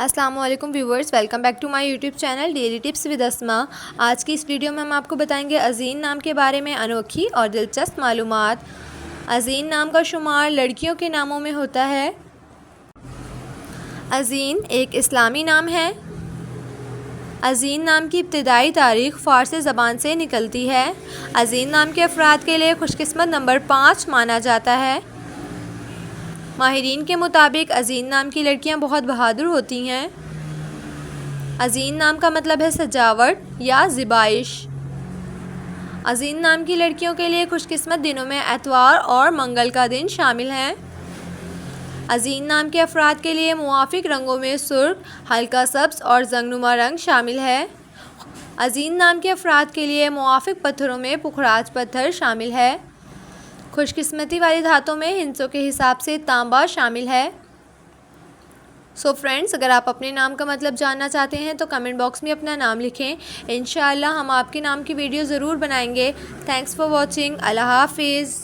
अस्सलाम वालेकुम viewers, welcome back to my YouTube channel daily tips with Asma. आज की इस वीडियो में हम आपको बताएंगे अज़ीन नाम के बारे में अनोखी और दिलचस्प मालूमात। अज़ीन नाम का शुमार लड़कियों के नामों में होता है। अज़ीन एक इस्लामी नाम है। अज़ीन नाम की इब्तिदाई तारीख़ फ़ारसी ज़बान से निकलती है। अज़ीन नाम के अफराद के लिए खुशकिस्मत नंबर 5 माना जाता है। माहिरीन के मुताबिक अज़ीन नाम की लड़कियां बहुत बहादुर होती हैं। अज़ीन नाम का मतलब है सजावट या ज़िबाइश। अज़ीन नाम की लड़कियों के लिए खुशकिस्मत दिनों में एतवार और मंगल का दिन शामिल हैं। अज़ीन नाम के अफराद के लिए मुवाफिक रंगों में सुर्ख, हल्का सब्ज़ और जंगनुमा रंग शामिल है। अज़ीन नाम के अफराद के लिए मुवाफिक पत्थरों में पुखराज पत्थर शामिल है। खुशकिस्मती वाली धातों में हिंसों के हिसाब से तांबा शामिल है। सो फ्रेंड्स, अगर आप अपने नाम का मतलब जानना चाहते हैं तो कमेंट बॉक्स में अपना नाम लिखें। इंशाअल्लाह हम आपके नाम की वीडियो ज़रूर बनाएंगे। Thanks for watching. अल्लाह हाफिज़।